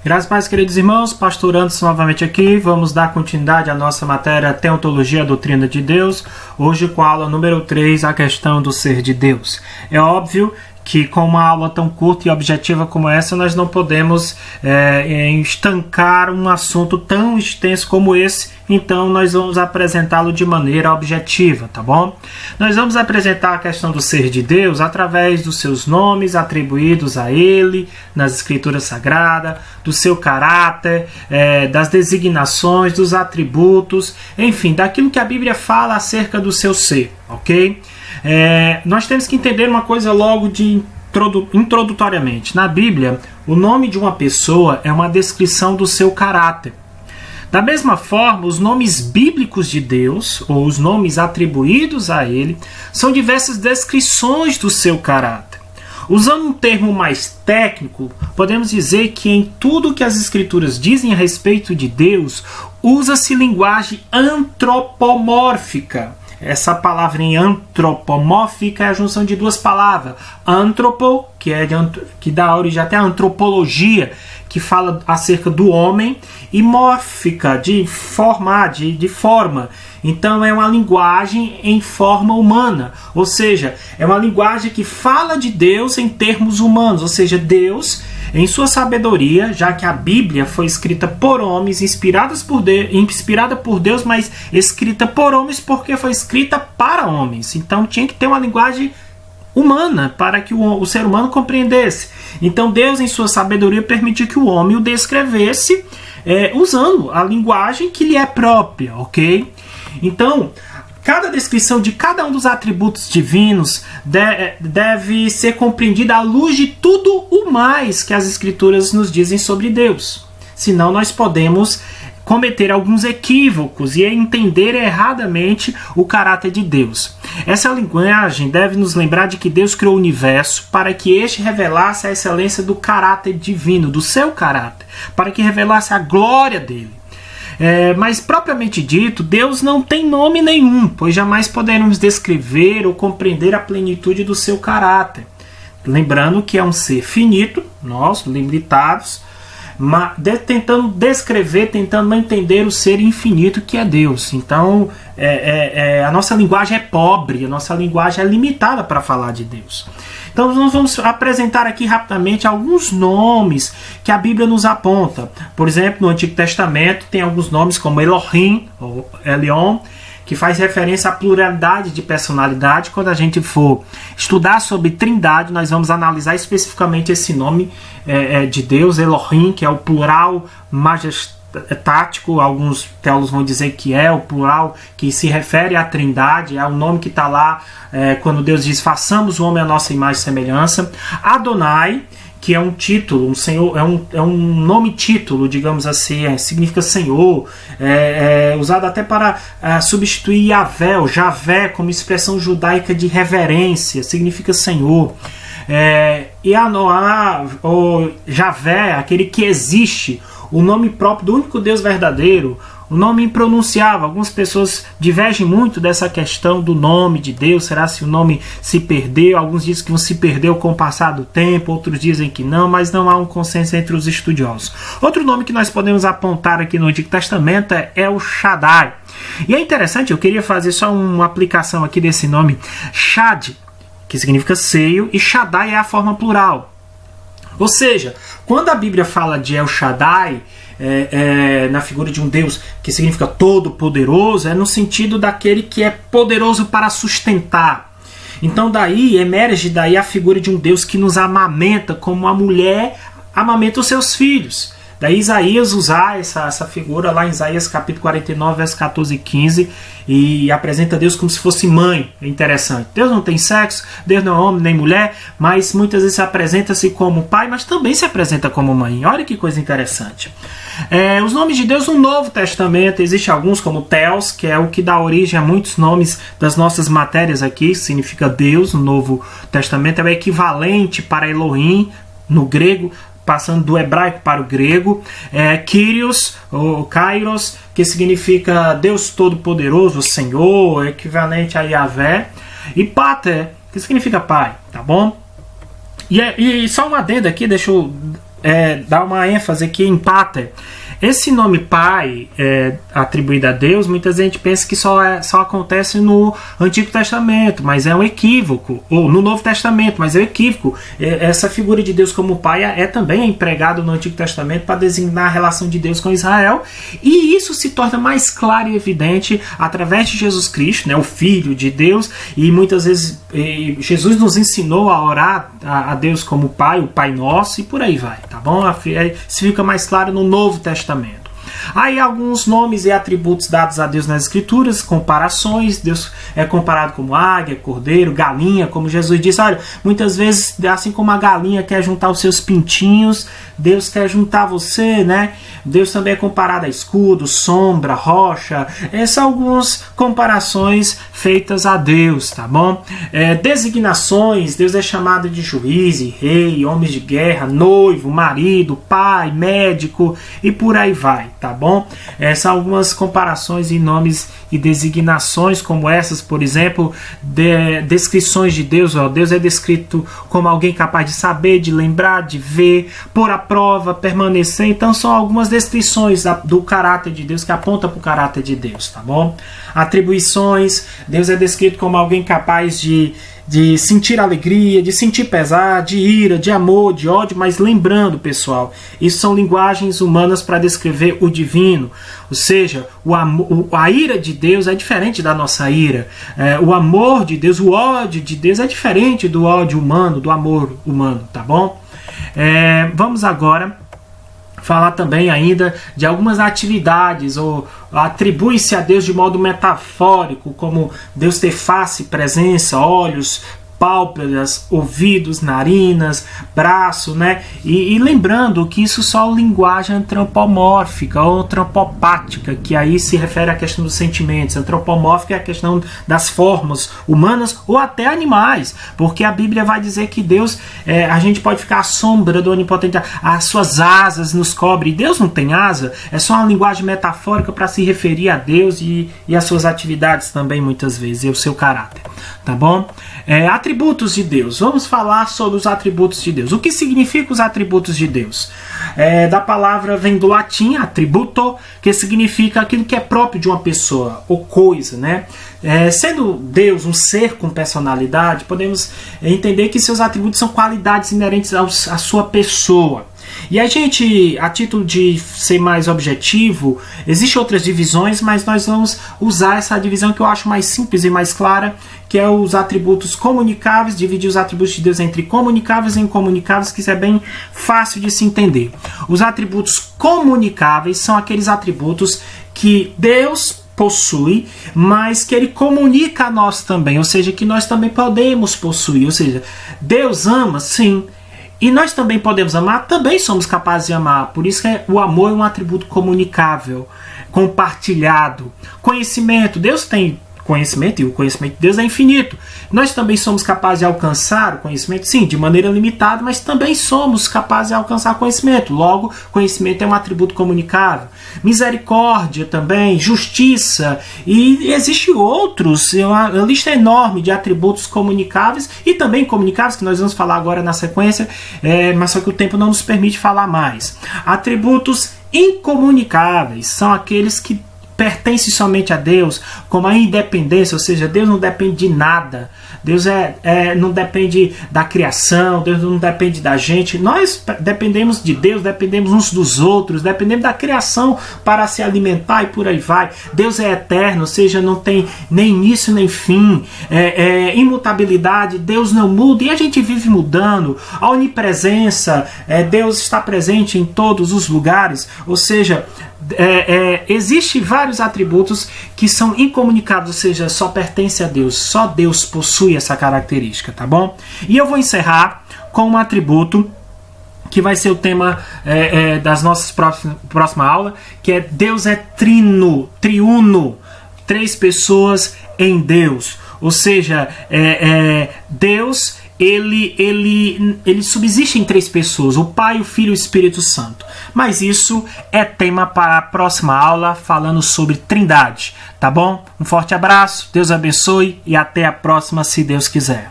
Graças a Deus, queridos irmãos, pastor Anderson novamente aqui. Vamos dar continuidade à nossa matéria Teontologia, a Doutrina de Deus. Hoje com a aula número 3, a questão do ser de Deus. É óbvio que com uma aula tão curta e objetiva como essa, nós não podemos estancar um assunto tão extenso como esse, então nós vamos apresentá-lo de maneira objetiva, tá bom? Nós vamos apresentar a questão do ser de Deus através dos seus nomes atribuídos a Ele nas Escrituras Sagradas, do seu caráter, das designações, dos atributos, enfim, daquilo que a Bíblia fala acerca do seu ser, ok? Nós temos que entender uma coisa logo introdutoriamente. Na Bíblia, o nome de uma pessoa é uma descrição do seu caráter. Da mesma forma, os nomes bíblicos de Deus, ou os nomes atribuídos a Ele, são diversas descrições do seu caráter. Usando um termo mais técnico, podemos dizer que em tudo que as Escrituras dizem a respeito de Deus, usa-se linguagem antropomórfica. Essa palavra em antropomórfica é a junção de duas palavras. Antropo, que dá origem até à antropologia, que fala acerca do homem, e mórfica, de formar, de forma. Então é uma linguagem em forma humana, ou seja, é uma linguagem que fala de Deus em termos humanos, ou seja, Deus, em sua sabedoria, já que a Bíblia foi escrita por homens, inspirada por Deus, mas escrita por homens porque foi escrita para homens. Então tinha que ter uma linguagem humana para que o ser humano compreendesse. Então Deus, em sua sabedoria, permitiu que o homem o descrevesse usando a linguagem que lhe é própria, ok? Então, cada descrição de cada um dos atributos divinos deve ser compreendida à luz de tudo o mais que as Escrituras nos dizem sobre Deus. Senão nós podemos cometer alguns equívocos e entender erradamente o caráter de Deus. Essa linguagem deve nos lembrar de que Deus criou o universo para que este revelasse a excelência do caráter divino, do seu caráter, para que revelasse a glória dele. Mas propriamente dito, Deus não tem nome nenhum, pois jamais poderemos descrever ou compreender a plenitude do seu caráter. Lembrando que é um ser finito, nós, limitados, tentando descrever, tentando entender o ser infinito que é Deus. Então, a nossa linguagem é pobre, a nossa linguagem é limitada para falar de Deus. Então, nós vamos apresentar aqui rapidamente alguns nomes que a Bíblia nos aponta. Por exemplo, no Antigo Testamento tem alguns nomes como Elohim, ou Elion, que faz referência à pluralidade de personalidade. Quando a gente for estudar sobre Trindade, nós vamos analisar especificamente esse nome de Deus, Elohim, que é o plural majestático. Alguns teólogos vão dizer que é o plural que se refere à Trindade, é o nome que está lá quando Deus diz: façamos o homem à nossa imagem e semelhança. Adonai, que é um título, um senhor, é um nome título, digamos assim, significa Senhor, usado até para substituir Yahvé, ou Javé, como expressão judaica de reverência, significa Senhor. Yanoá, ou Javé, aquele que existe, o nome próprio do único Deus verdadeiro, o nome impronunciável. Algumas pessoas divergem muito dessa questão do nome de Deus. Será se o nome se perdeu? Alguns dizem que se perdeu com o passar do tempo, outros dizem que não, mas não há um consenso entre os estudiosos. Outro nome que nós podemos apontar aqui no Antigo Testamento é El Shaddai. E é interessante, eu queria fazer só uma aplicação aqui desse nome Shad, que significa seio, e Shaddai é a forma plural. Ou seja, quando a Bíblia fala de El Shaddai, na figura de um Deus que significa todo-poderoso, é no sentido daquele que é poderoso para sustentar. Então emerge daí a figura de um Deus que nos amamenta como a mulher amamenta os seus filhos. Daí Isaías usar essa figura lá em Isaías capítulo 49, versos 14 e 15, e apresenta Deus como se fosse mãe. É interessante. Deus não tem sexo, Deus não é homem nem mulher, mas muitas vezes se apresenta-se como pai, mas também se apresenta como mãe. Olha que coisa interessante. Os nomes de Deus no Novo Testamento, existem alguns como Theos, que é o que dá origem a muitos nomes das nossas matérias aqui, significa Deus no Novo Testamento, é o equivalente para Elohim no grego, passando do hebraico para o grego. Kyrios, ou Kairos, que significa Deus Todo-Poderoso, Senhor, equivalente a Yahvé. E Pater, que significa Pai, tá bom? E só uma adenda aqui, deixa eu dar uma ênfase aqui em pater. Esse nome Pai atribuído a Deus, muita gente pensa que só acontece no Antigo Testamento, mas é um equívoco, ou no Novo Testamento, mas é um equívoco. Essa figura de Deus como Pai também empregado no Antigo Testamento para designar a relação de Deus com Israel, e isso se torna mais claro e evidente através de Jesus Cristo, né, o Filho de Deus, e muitas vezes Jesus nos ensinou a orar a Deus como Pai, o Pai Nosso, e por aí vai, tá bom? Isso fica mais claro no Novo Testamento. Aí alguns nomes e atributos dados a Deus nas Escrituras, comparações. Deus é comparado como águia, cordeiro, galinha, como Jesus disse. Olha, muitas vezes, assim como a galinha quer juntar os seus pintinhos, Deus quer juntar você, né? Deus também é comparado a escudo, sombra, rocha. Essas são algumas comparações feitas a Deus, tá bom? Designações, Deus é chamado de juiz, rei, homens de guerra, noivo, marido, pai, médico e por aí vai, tá bom? São algumas comparações em nomes e designações como essas, por exemplo, descrições de Deus. Deus é descrito como alguém capaz de saber, de lembrar, de ver, pôr à prova, permanecer. Então são algumas descrições do caráter de Deus que apontam para o caráter de Deus, tá bom? Atribuições, Deus é descrito como alguém capaz de sentir alegria, de sentir pesar, de ira, de amor, de ódio, mas lembrando, pessoal, isso são linguagens humanas para descrever o divino, ou seja, a ira de Deus é diferente da nossa ira, o amor de Deus, o ódio de Deus é diferente do ódio humano, do amor humano, tá bom? Vamos agora falar também ainda de algumas atividades, ou atribui-se a Deus de modo metafórico, como Deus ter face, presença, olhos, pálpebras, ouvidos, narinas, braço, né? E lembrando que isso só é linguagem antropomórfica ou antropopática, que aí se refere à questão dos sentimentos. Antropomórfica é a questão das formas humanas ou até animais, porque a Bíblia vai dizer que Deus, a gente pode ficar à sombra do Onipotente, as suas asas nos cobrem. Deus não tem asa, é só uma linguagem metafórica para se referir a Deus e às suas atividades também, muitas vezes, e o seu caráter, tá bom? Atributos de Deus. Vamos falar sobre os atributos de Deus. O que significa os atributos de Deus? Da palavra vem do latim, atributo, que significa aquilo que é próprio de uma pessoa ou coisa, né? Sendo Deus um ser com personalidade, podemos entender que seus atributos são qualidades inerentes à sua pessoa. E a gente, a título de ser mais objetivo, existem outras divisões, mas nós vamos usar essa divisão que eu acho mais simples e mais clara, que é os atributos comunicáveis, dividir os atributos de Deus entre comunicáveis e incomunicáveis, que isso é bem fácil de se entender. Os atributos comunicáveis são aqueles atributos que Deus possui, mas que ele comunica a nós também, ou seja, que nós também podemos possuir. Ou seja, Deus ama, sim, e nós também podemos amar, também somos capazes de amar. Por isso que o amor é um atributo comunicável, compartilhado. Conhecimento, Deus tem conhecimento e o conhecimento de Deus é infinito. Nós também somos capazes de alcançar o conhecimento, sim, de maneira limitada, mas também somos capazes de alcançar conhecimento. Logo, conhecimento é um atributo comunicável. Misericórdia também, justiça, e existe outros, uma lista enorme de atributos comunicáveis e também comunicáveis, que nós vamos falar agora na sequência, mas só que o tempo não nos permite falar mais. Atributos incomunicáveis são aqueles que pertence somente a Deus, como a independência, ou seja, Deus não depende de nada. Deus não depende da criação, Deus não depende da gente. Nós dependemos de Deus, dependemos uns dos outros, dependemos da criação para se alimentar e por aí vai. Deus é eterno, ou seja, não tem nem início nem fim. Imutabilidade, Deus não muda e a gente vive mudando. A onipresença, Deus está presente em todos os lugares, ou seja, existem vários atributos que são incomunicáveis, ou seja, só pertence a Deus, só Deus possui essa característica, tá bom? E eu vou encerrar com um atributo que vai ser o tema das nossas próxima aula, que é Deus é triuno, 3 pessoas em Deus, ou seja, Deus ele subsiste em 3 pessoas, o Pai, o Filho e o Espírito Santo. Mas isso é tema para a próxima aula, falando sobre Trindade, tá bom? Um forte abraço, Deus abençoe e até a próxima, se Deus quiser.